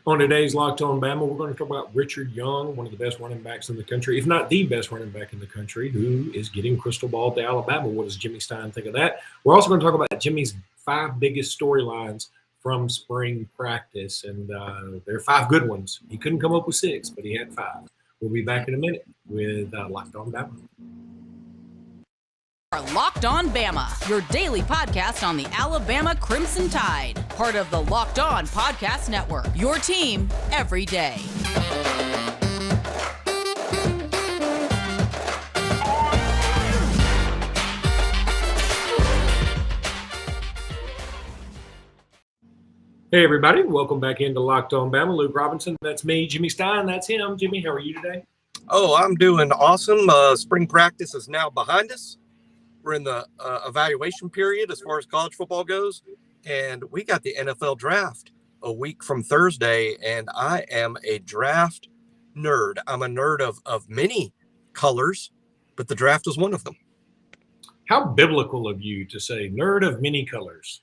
On today's Locked On Bama, we're going to talk about Richard Young, one of the best running backs in the country, if not the best running back in the country, who is getting crystal ball to Alabama. What does Jimmy Stein think of that? We're also going to talk about Jimmy's 5 biggest storylines from spring practice, and there are 5 good ones. He couldn't come up with 6, but he had 5. We'll be back in a minute with Locked On Bama. Locked On Bama, your daily podcast on the Alabama Crimson Tide. Part of the Locked On Podcast Network, your team every day. Hey, everybody. Welcome back into Locked On Bama. Luke Robinson, that's me. Jimmy Stein, that's him. Jimmy, how are you today? Oh, I'm doing awesome. Spring practice is now behind us. We're in the evaluation period as far as college football goes, and we got the NFL draft a week from Thursday, and I am a draft nerd. I'm a nerd of many colors, but the draft is one of them. How biblical of you to say nerd of many colors.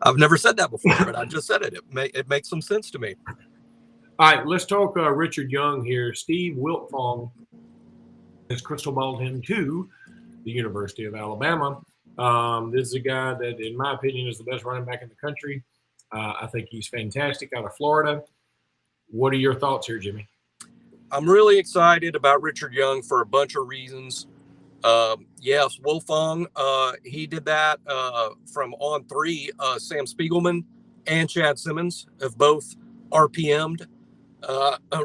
I've never said that before, but I just said it. It makes some sense to me. All right, let's talk Richard Young here. Steve Wiltfong has crystal balled him to the University of Alabama. This is a guy that, in my opinion, is the best running back in the country. I think he's fantastic out of Florida. What are your thoughts here, Jimmy? I'm really excited about Richard Young for a bunch of reasons. Yes, Wilfong, he did that from on 3. Sam Spiegelman and Chad Simmons have both RPM'd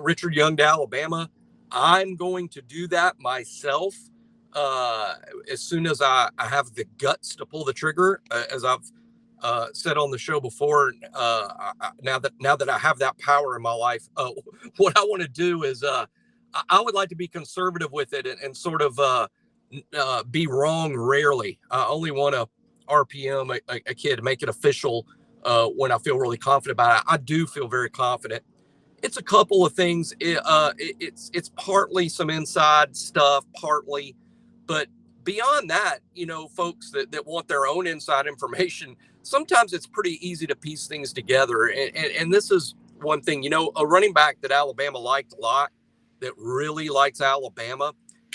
Richard Young to Alabama. I'm going to do that myself as soon as I have the guts to pull the trigger. As I've said on the show before, now that I have that power in my life, what I want to do is I would like to be conservative with it and sort of be wrong rarely. I only want to RPM a kid, make it official when I feel really confident about it. I do feel very confident. It's a couple of things. It's partly some inside stuff, partly, but beyond that, folks that want their own inside information, sometimes it's pretty easy to piece things together. And this is one thing, a running back that Alabama liked a lot, that really likes Alabama,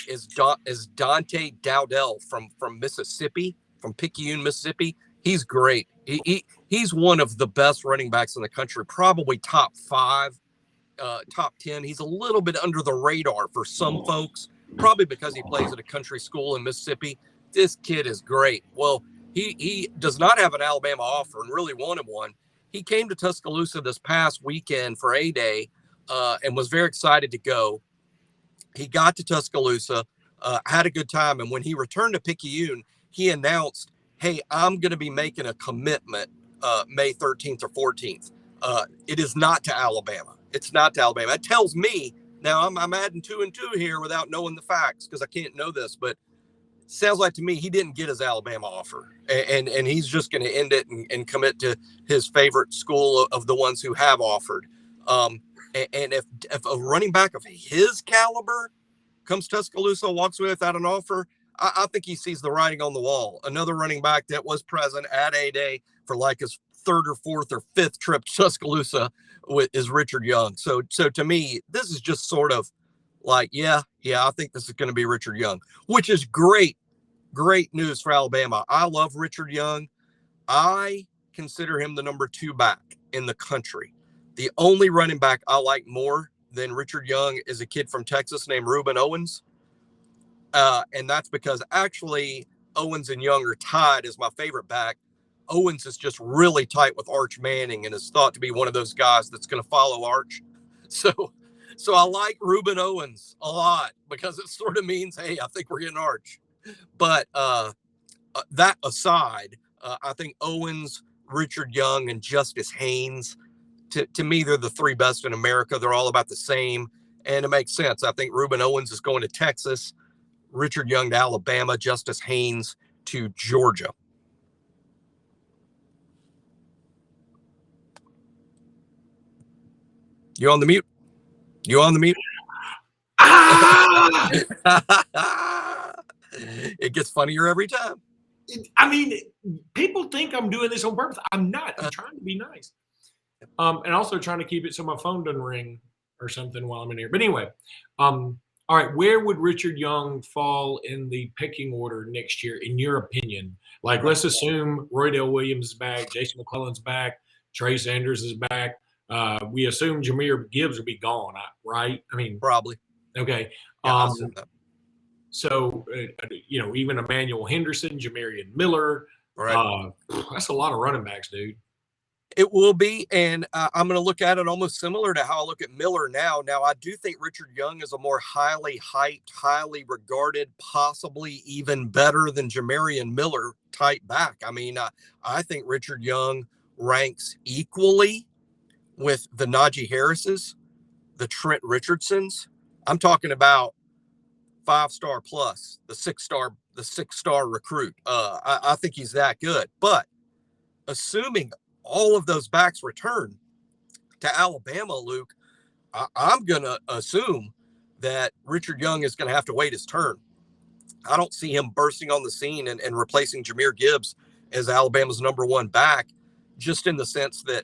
is Dante Dowdell from Mississippi, from Picayune, Mississippi. He's great. He's one of the best running backs in the country, probably top 5. Top 10. He's a little bit under the radar for some folks, probably because he plays at a country school in Mississippi. This kid is great. Well, he does not have an Alabama offer and really wanted one. He came to Tuscaloosa this past weekend for A-Day and was very excited to go. He got to Tuscaloosa, had a good time, and when he returned to Picayune, he announced, hey, I'm going to be making a commitment May 13th or 14th. It is not to Alabama. It's not to Alabama. It tells me, now I'm adding 2 and 2 here without knowing the facts because I can't know this, but sounds like to me he didn't get his Alabama offer. And he's just going to end it and commit to his favorite school of the ones who have offered. And if a running back of his caliber comes Tuscaloosa and walks away without an offer, I think he sees the writing on the wall. Another running back that was present at A-Day for like his 3rd or 4th or 5th trip to Tuscaloosa is Richard Young. So to me, this is just sort of like, yeah, I think this is going to be Richard Young, which is great news for Alabama. I love Richard Young. I consider him the number 2 back in the country. The only running back I like more than Richard Young is a kid from Texas named Reuben Owens. And that's because actually Owens and Young are tied as my favorite back. Owens is just really tight with Arch Manning and is thought to be one of those guys that's going to follow Arch. So I like Reuben Owens a lot because it sort of means, hey, I think we're getting Arch. But that aside, I think Owens, Richard Young, and Justice Haynes, to me, they're the 3 best in America. They're all about the same, and it makes sense. I think Reuben Owens is going to Texas, Richard Young to Alabama, Justice Haynes to Georgia. You on the mute? Ah! It gets funnier every time. I mean, people think I'm doing this on purpose. I'm not. I'm trying to be nice. And also trying to keep it so my phone doesn't ring or something while I'm in here. But anyway, all right, where would Richard Young fall in the pecking order next year, in your opinion? Like, let's assume Roydell Williams is back, Jason McClellan's back, Trey Sanders is back. We assume Jahmyr Gibbs will be gone, right? I mean, Probably. okay. Yeah, I assume that. So, even Emmanuel Henderson, Jamarian Miller, Right. That's a lot of running backs, dude. It will be, and I'm going to look at it almost similar to how I look at Miller now. Now, I do think Richard Young is a more highly hyped, highly regarded, possibly even better than Jamarian Miller type back. I mean, I think Richard Young ranks equally with the Najee Harrises, the Trent Richardsons. I'm talking about 5-star plus, the six-star recruit. I think he's that good. But assuming all of those backs return to Alabama, Luke, I'm going to assume that Richard Young is going to have to wait his turn. I don't see him bursting on the scene and replacing Jahmyr Gibbs as Alabama's number one back, just in the sense that,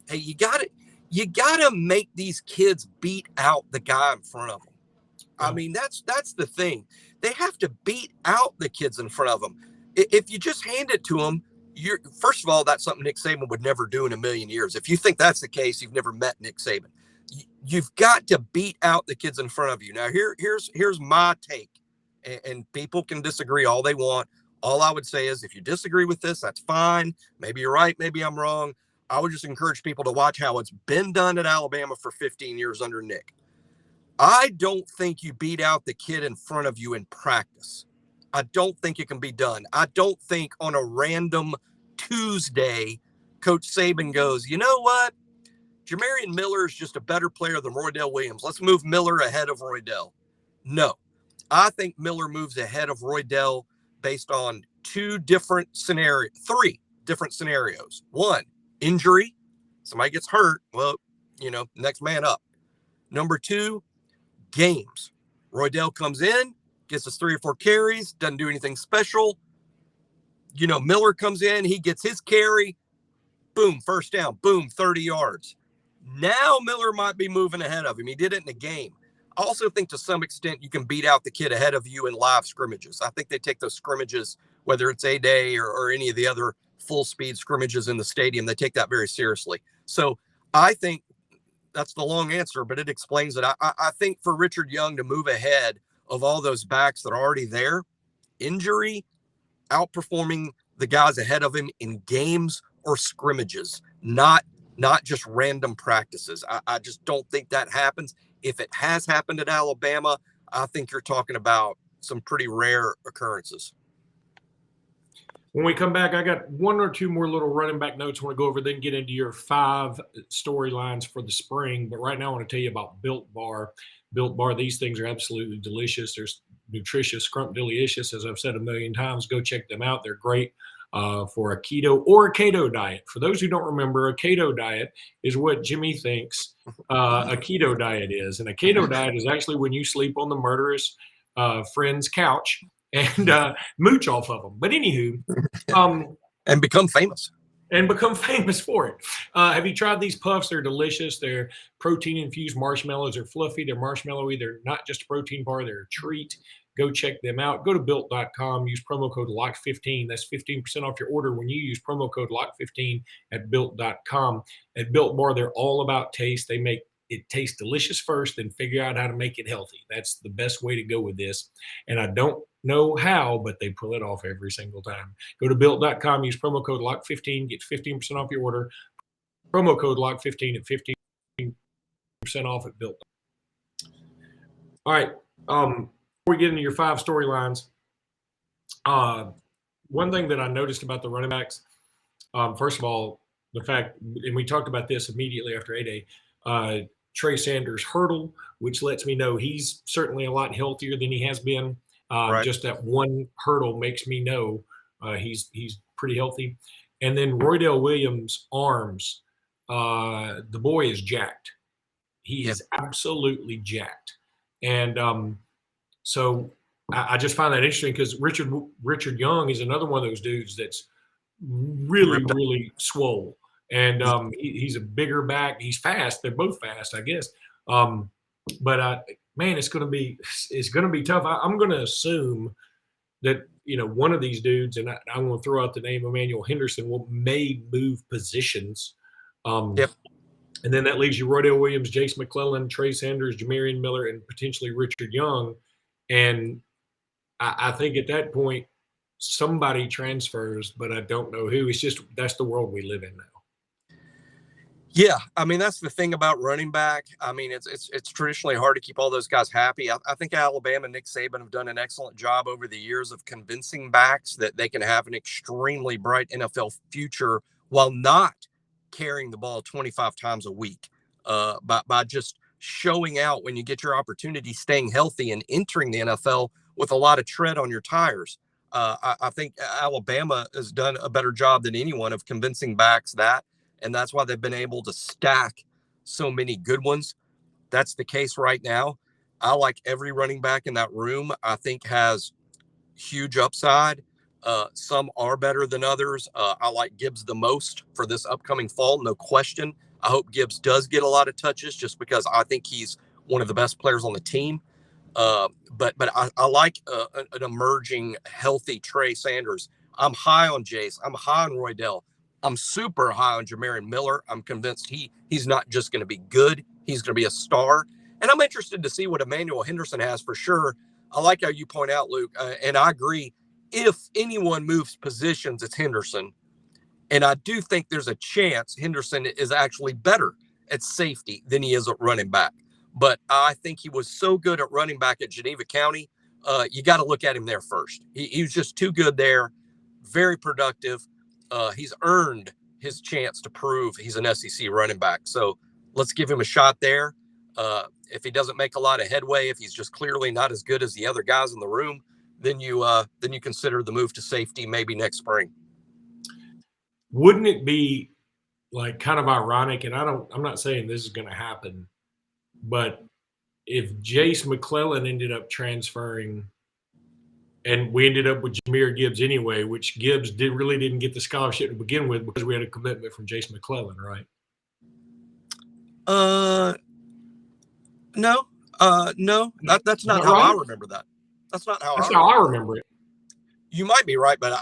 hey, you got to make these kids beat out the guy in front of them. I mean, that's the thing. They have to beat out the kids in front of them. If you just hand it to them, first of all, that's something Nick Saban would never do in a million years. If you think that's the case, you've never met Nick Saban. You've got to beat out the kids in front of you. Now, here's my take, and people can disagree all they want. All I would say is, if you disagree with this, that's fine. Maybe you're right. Maybe I'm wrong. I would just encourage people to watch how it's been done at Alabama for 15 years under Nick. I don't think you beat out the kid in front of you in practice. I don't think it can be done. I don't think on a random Tuesday, Coach Saban goes, you know what? Jamarian Miller is just a better player than Roydell Williams. Let's move Miller ahead of Roydell. No, I think Miller moves ahead of Roydell based on three different scenarios. One, injury. Somebody gets hurt. Well, next man up. Number two, games. Roydell comes in, gets us 3 or 4 carries, doesn't do anything special. Miller comes in, he gets his carry, boom, first down, boom, 30 yards. Now Miller might be moving ahead of him. He did it in the game. I also think to some extent you can beat out the kid ahead of you in live scrimmages. I think they take those scrimmages, whether it's A-Day or any of the other full-speed scrimmages in the stadium, they take that very seriously. So I think that's the long answer, but it explains it. I think for Richard Young to move ahead of all those backs that are already there, injury, outperforming the guys ahead of him in games or scrimmages, not just random practices. I just don't think that happens. If it has happened at Alabama, I think you're talking about some pretty rare occurrences. When we come back, I got 1 or 2 more little running back notes I want to go over, then get into your 5 storylines for the spring. But right now I want to tell you about Built Bar. Built Bar, these things are absolutely delicious. They're nutritious, scrumptious, as I've said a million times. Go check them out. They're great for a keto or a keto diet. For those who don't remember, a keto diet is what Jimmy thinks a keto diet is. And a keto diet is actually when you sleep on the murderous friend's couch and mooch off of them. But anywho, and become famous. And become famous for it. Have you tried these puffs? They're delicious. They're protein-infused marshmallows. They're fluffy. They're marshmallowy. They're not just a protein bar. They're a treat. Go check them out. Go to Built.com. Use promo code LOCK15. That's 15% off your order when you use promo code LOCK15 at Built.com. At Built Bar, they're all about taste. They make it taste delicious first, then figure out how to make it healthy. That's the best way to go with this. And I don't know how, but they pull it off every single time. Go to Built.com, use promo code LOCK15, get 15% off your order. Promo code LOCK15 at 15% off at Built. All right. Before we get into your 5 storylines, one thing that I noticed about the running backs, first of all, the fact, and we talked about this immediately after A-Day, Trey Sanders hurdle, which lets me know he's certainly a lot healthier than he has been. Right. Just that one hurdle makes me know he's pretty healthy. And then Roydell Williams' arms, the boy is jacked. He is absolutely jacked. And so I just find that interesting because Richard Young is another one of those dudes that's really swole. And he's a bigger back. He's fast. They're both fast, I guess. But man, it's going to be tough. I'm going to assume that one of these dudes, and I'm going to throw out the name Emmanuel Henderson, may move positions. Yep. And then that leaves you Roydell Williams, Jace McClellan, Trey Sanders, Jamarian Miller, and potentially Richard Young. And I think at that point somebody transfers, but I don't know who. It's just that's the world we live in now. Yeah, I mean, that's the thing about running back. I mean, it's traditionally hard to keep all those guys happy. I think Alabama and Nick Saban have done an excellent job over the years of convincing backs that they can have an extremely bright NFL future while not carrying the ball 25 times a week, by just showing out when you get your opportunity, staying healthy and entering the NFL with a lot of tread on your tires. I think Alabama has done a better job than anyone of convincing backs that. And that's why they've been able to stack so many good ones. That's the case right now. I like every running back in that room. I think has huge upside. Some are better than others. I like Gibbs the most for this upcoming fall, no question. I hope Gibbs does get a lot of touches just because I think he's one of the best players on the team. But I like an emerging, healthy Trey Sanders. I'm high on Jace. I'm high on Roydell. I'm super high on Jamarian Miller. I'm convinced he's not just going to be good. He's going to be a star. And I'm interested to see what Emmanuel Henderson has for sure. I like how you point out, Luke, and I agree. If anyone moves positions, it's Henderson. And I do think there's a chance Henderson is actually better at safety than he is at running back. But I think he was so good at running back at Geneva County. You got to look at him there first. He was just too good there, very productive. He's earned his chance to prove he's an SEC running back. So let's give him a shot there. If he doesn't make a lot of headway, if he's just clearly not as good as the other guys in the room, then you consider the move to safety maybe next spring. Wouldn't it be like kind of ironic? And I'm not saying this is going to happen, but if Jace McClellan ended up transferring, and we ended up with Jahmyr Gibbs anyway, which Gibbs really didn't get the scholarship to begin with because we had a commitment from Jace McClellan, right? No. That's not how I remember that. That's not how I remember it. You might be right, but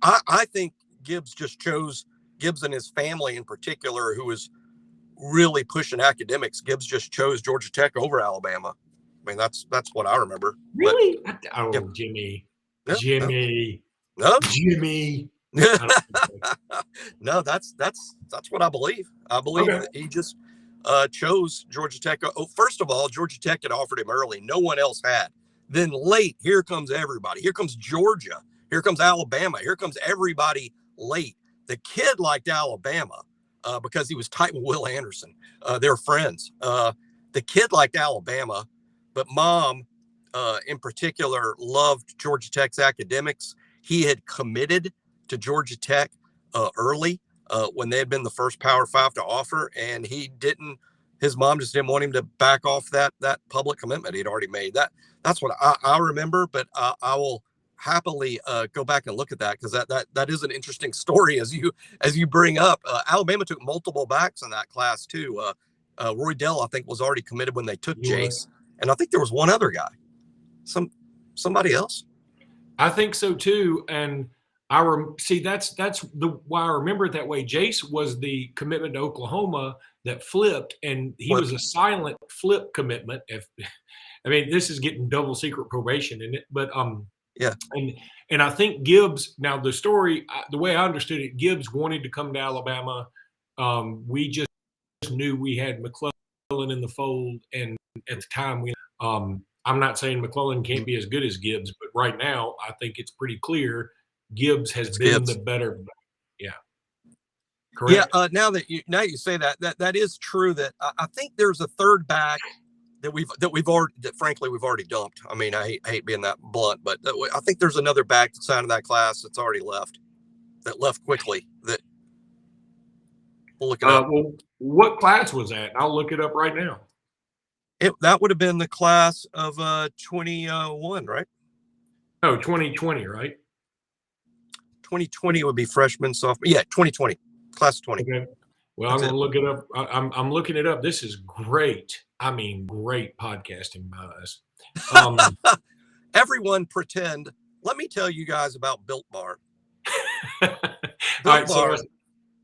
I think Gibbs just chose, Gibbs and his family in particular, who was really pushing academics. Gibbs just chose Georgia Tech over Alabama. I mean, that's what I remember. Really? Yeah. Jimmy. No, Jimmy. No. Jimmy. No, that's what I believe. I believe that he just chose Georgia Tech. Oh, first of all, Georgia Tech had offered him early. No one else had. Then late, here comes everybody. Here comes Georgia. Here comes Alabama. Here comes everybody late. The kid liked Alabama because he was tight with Will Anderson. They're friends. The kid liked Alabama, but mom in particular loved Georgia Tech's academics. He had committed to Georgia Tech early when they had been the first Power Five to offer, and his mom just didn't want him to back off that public commitment he'd already made. That's what I remember, but I will happily go back and look at that because that is an interesting story as you bring up. Alabama took multiple backs in that class too. Roydell, I think, was already committed when they took Jace, and I think there was one other guy, somebody else. I think so too, and that's why I remember it that way. Jace was the commitment to Oklahoma that flipped, and he was a silent flip commitment. This is getting double secret probation in it, but yeah. And I think Gibbs. Now the story, the way I understood it, Gibbs wanted to come to Alabama. We just knew we had McClellan in the fold, and at the time I'm not saying McClellan can't be as good as Gibbs, but right now I think it's pretty clear Gibbs has been the better. Yeah. Correct. Yeah. Now you say that is true. That I think there's a third back that frankly we've already dumped. I mean, I hate being that blunt, but I think there's another back that's out of that class that's already left quickly. That we'll look it up. Well, what class was that? I'll look it up right now. That would have been the class of 21, right? No, 2020, right? 2020 would be freshman, sophomore. Yeah, 2020. Class of 20. Okay. Well, That's I'm going it. to look it up. I'm looking it up. This is great. I mean, great podcasting by us. Everyone pretend. Let me tell you guys about Built Bar. All Built right. Bar. So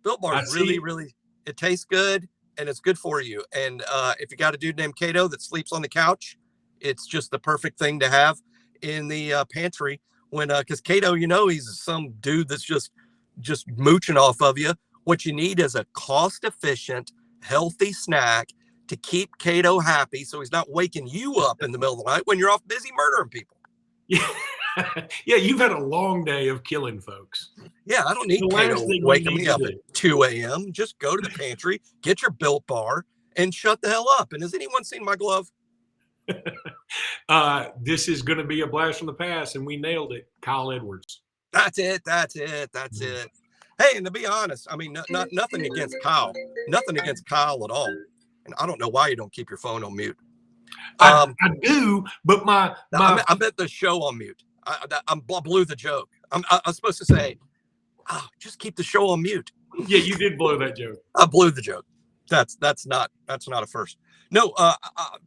Built Bar I is really, see. really, it tastes good and it's good for you. And if you got a dude named Cato that sleeps on the couch, it's just the perfect thing to have in the pantry when, because Cato, he's some dude that's just mooching off of you. What you need is a cost efficient, healthy snack to keep Cato happy so he's not waking you up in the middle of the night when you're off busy murdering people. Yeah. Yeah, you've had a long day of killing folks. Yeah, I don't need The Cato last thing you waking need me to up do. at 2 a.m. Just go to the pantry, get your Built Bar, and shut the hell up. And has anyone seen my glove? This is going to be a blast from the past, and we nailed it. Kyle Edwards. That's it. Hey, and to be honest, I mean, nothing against Kyle. Nothing against Kyle at all. And I don't know why you don't keep your phone on mute. I do, but my I bet the show on mute. I blew the joke. I'm supposed to say, just keep the show on mute. Yeah, you did blow that joke. I blew the joke. That's not a first. No, I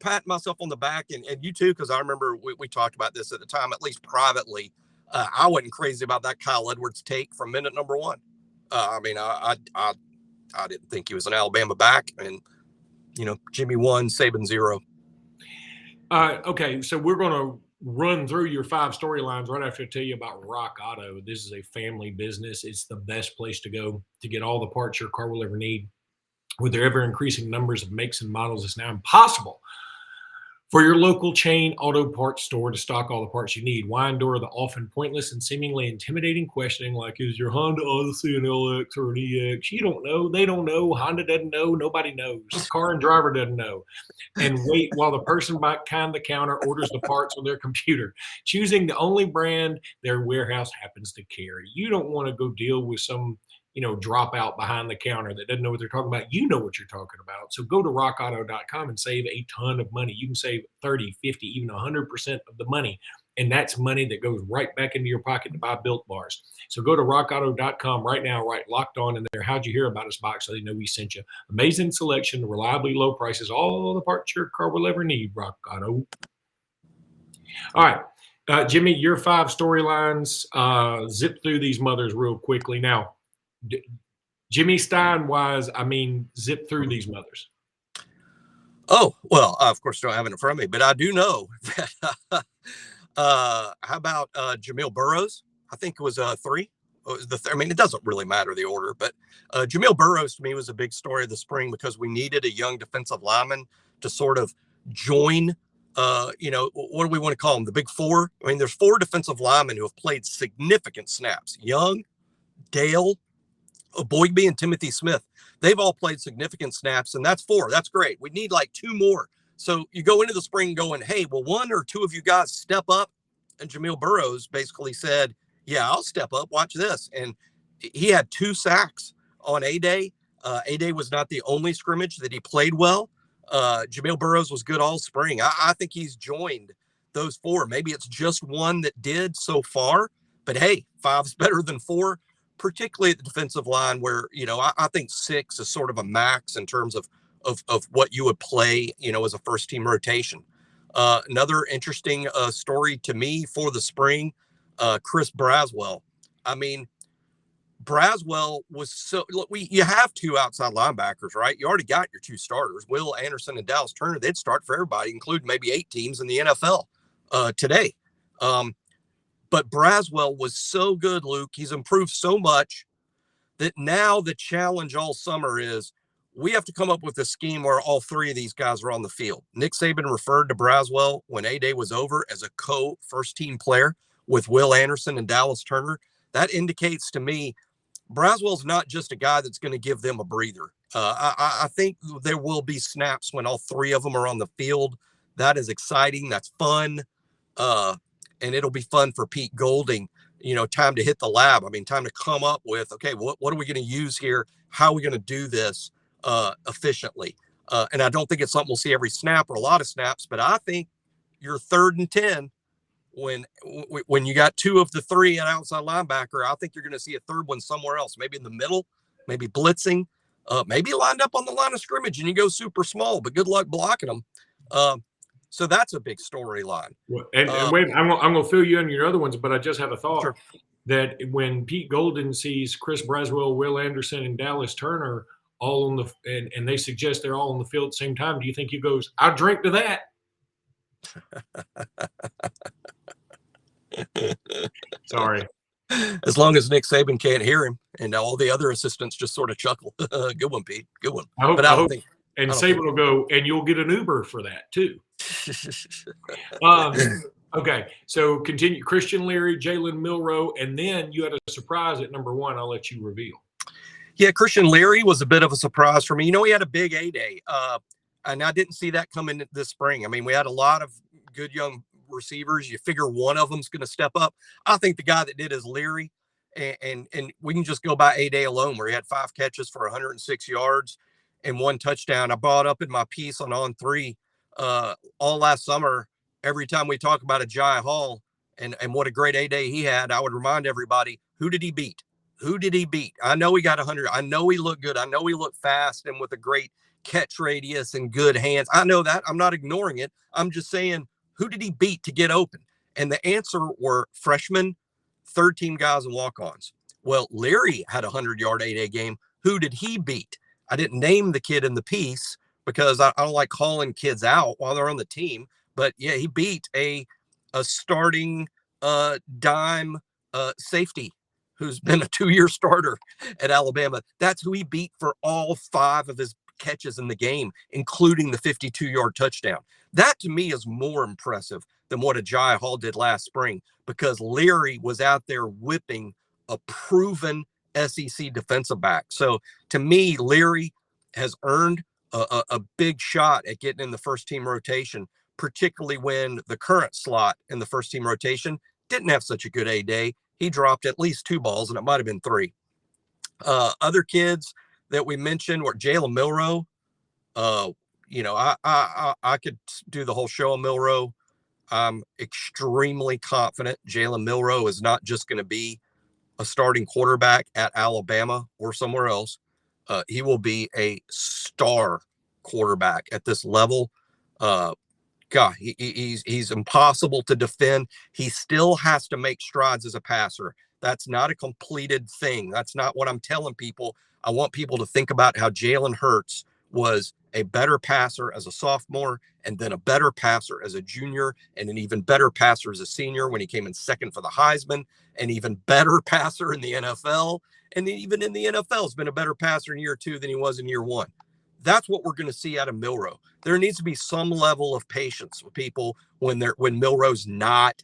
pat myself on the back and you too, because I remember we talked about this at the time, at least privately. I wasn't crazy about that Kyle Edwards take from minute number one. I mean, I didn't think he was an Alabama back, and Jimmy 1, Saban 0. Okay, so we're going to run through your 5 storylines right after I tell you about Rock Auto. This is a family business. It's the best place to go to get all the parts your car will ever need. With their ever-increasing numbers of makes and models, it's now impossible for your local chain auto parts store to stock all the parts you need. Why endure the often pointless and seemingly intimidating questioning like, is your Honda Odyssey an LX or an EX? You don't know. They don't know. Honda doesn't know. Nobody knows. The car and driver doesn't know. And wait while the person behind the counter orders the parts on their computer, choosing the only brand their warehouse happens to carry. You don't want to go deal with some drop out behind the counter that doesn't know what they're talking about. You know what you're talking about. So go to rockauto.com and save a ton of money. You can save 30, 50, even 100% of the money. And that's money that goes right back into your pocket to buy Built Bars. So go to rockauto.com right now, write Locked On in there. How'd you hear about us box so they know we sent you. Amazing selection, reliably low prices, all the parts your car will ever need. Rock Auto. All right. Jimmy, your 5 storylines. Zip through these mothers real quickly. Now, Jimmy Stein wise, zip through these mothers. Oh, well, of course, don't have it in front of me, but I do know that. How about Jamil Burroughs? I think it was 3. It doesn't really matter the order, but Jamil Burroughs to me was a big story of the spring because we needed a young defensive lineman to sort of join. What do we want to call them? The big 4. I mean, there's 4 defensive linemen who have played significant snaps. Young, Dale, Boygby, and Timothy Smith. They've all played significant snaps, and that's 4. That's great. We need like 2 more. So you go into the spring going, hey, will 1 or 2 of you guys step up? And Jamil Burroughs basically said, yeah, I'll step up. Watch this. And he had 2 sacks on A-Day. A-Day was not the only scrimmage that he played well. Jamil Burroughs was good all spring. I think he's joined those 4. Maybe it's just 1 that did so far, but hey, 5's better than 4. Particularly at the defensive line where, I think 6 is sort of a max in terms of what you would play, as a first team rotation. Another interesting story to me for the spring, Chris Braswell. I mean, Braswell was you have 2 outside linebackers, right? You already got your 2 starters, Will Anderson and Dallas Turner. They'd start for everybody, including maybe 8 teams in the NFL today. But Braswell was so good, Luke. He's improved so much that now the challenge all summer is we have to come up with a scheme where all 3 of these guys are on the field. Nick Saban referred to Braswell when A-Day was over as a co-first team player with Will Anderson and Dallas Turner. That indicates to me Braswell's not just a guy that's going to give them a breather. I think there will be snaps when all 3 of them are on the field. That is exciting. That's fun. And it'll be fun for Pete Golding, time to hit the lab. I mean, time to come up with, okay, what are we going to use here? How are we going to do this efficiently? And I don't think it's something we'll see every snap or a lot of snaps, but I think your 3rd and 10, when you got 2 of the 3 at outside linebacker, I think you're going to see a 3rd one somewhere else, maybe in the middle, maybe blitzing, maybe lined up on the line of scrimmage and you go super small, but good luck blocking them. So that's a big storyline. And wait, I'm going to fill you in your other ones, but I just have a thought. Sure. That when Pete Golden sees Chris Braswell, Will Anderson, and Dallas Turner all on the and they suggest they're all on the field at the same time, do you think he goes, "I'll drink to that"? Sorry. As long as Nick Saban can't hear him, and all the other assistants just sort of chuckle. Good one, Pete. Good one. I hope, and Saban will go, and you'll get an Uber for that too. Okay, so continue. Christian Leary, Jalen Milroe, and then you had a surprise at number 1. I'll let you reveal. Yeah, Christian Leary was a bit of a surprise for me. You know, he had a big A-Day, and I didn't see that coming this spring. I mean, we had a lot of good young receivers. You figure one of them's going to step up. I think the guy that did is Leary, and we can just go by A-Day alone, where he had 5 catches for 106 yards and 1 touchdown. I brought up in my piece on 3 all last summer. Every time we talk about Jai Hall and what a great A-Day he had, I would remind everybody, who did he beat? Who did he beat? I know he got 100. I know he looked good. I know he looked fast and with a great catch radius and good hands. I know that. I'm not ignoring it. I'm just saying, who did he beat to get open? And the answer were freshmen, third-team guys, and walk-ons. Well, Leary had a 100-yard A-Day game. Who did he beat? I didn't name the kid in the piece because I don't like calling kids out while they're on the team. But yeah, he beat a starting dime safety who's been a 2-year starter at Alabama. That's who he beat for all 5 of his catches in the game, including the 52-yard touchdown. That to me is more impressive than what Jai Hall did last spring, because Leary was out there whipping a proven SEC defensive back. So to me, Leary has earned a big shot at getting in the first-team rotation, particularly when the current slot in the first-team rotation didn't have such a good A-Day. He dropped at least 2 balls, and it might have been 3. Other kids that we mentioned were Jalen Milroe. You know, I could do the whole show on Milroe. I'm extremely confident Jalen Milroe is not just going to be a starting quarterback at Alabama or somewhere else. He will be a star quarterback at this level. God, he's impossible to defend. He still has to make strides as a passer. That's not a completed thing. That's not what I'm telling people. I want people to think about how Jalen Hurts was a better passer as a sophomore, and then a better passer as a junior, and an even better passer as a senior when he came in second for the Heisman, an even better passer in the NFL. And even in the NFL has been a better passer in year 2 than he was in year 1. That's what we're going to see out of Milroe. There needs to be some level of patience with people when Milroe's not,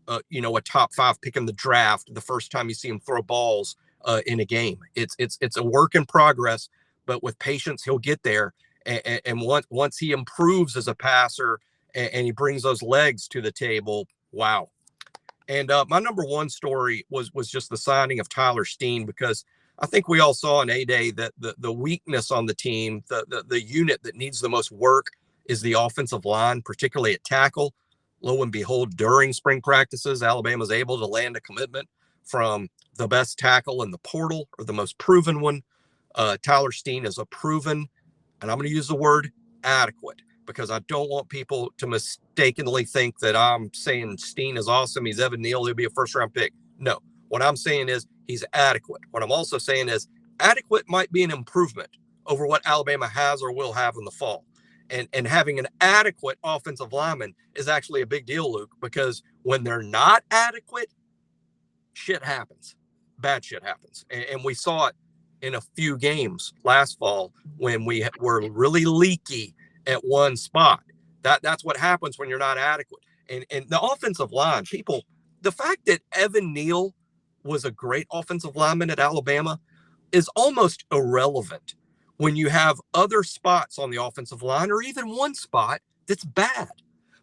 a top 5 pick in the draft the first time you see him throw balls in a game. It's a work in progress, but with patience, he'll get there. And once he improves as a passer and he brings those legs to the table, wow. And my number 1 story was just the signing of Tyler Steen, because I think we all saw in A-Day that the weakness on the team, the unit that needs the most work, is the offensive line, particularly at tackle. Lo and behold, during spring practices, Alabama's able to land a commitment from the best tackle in the portal, or the most proven one. Tyler Steen is a proven, and I'm going to use the word adequate, because I don't want people to mistakenly think that I'm saying Steen is awesome. He's Evan Neal. He'll be a first-round pick. No. What I'm saying is he's adequate. What I'm also saying is adequate might be an improvement over what Alabama has or will have in the fall. And having an adequate offensive lineman is actually a big deal, Luke, because when they're not adequate, shit happens. Bad shit happens. And we saw it in a few games last fall when we were really leaky at one spot. That's what happens when you're not adequate. And the offensive line, the fact that Evan Neal was a great offensive lineman at Alabama is almost irrelevant when you have other spots on the offensive line, or even one spot that's bad.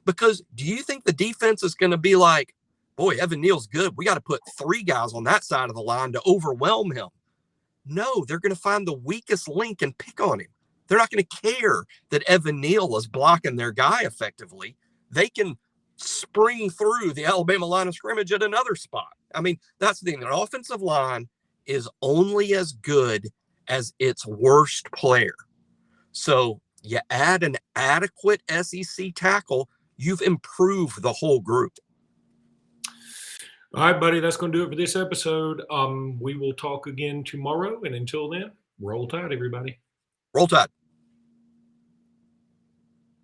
Because do you think the defense is going to be like, boy, Evan Neal's good, we got to put 3 guys on that side of the line to overwhelm him? No, they're going to find the weakest link and pick on him. They're not going to care that Evan Neal is blocking their guy effectively. They can spring through the Alabama line of scrimmage at another spot. I mean, that's the thing. Their offensive line is only as good as its worst player. So you add an adequate SEC tackle, you've improved the whole group. All right, buddy, that's going to do it for this episode. We will talk again tomorrow. And until then, roll tide, everybody. Roll Tide.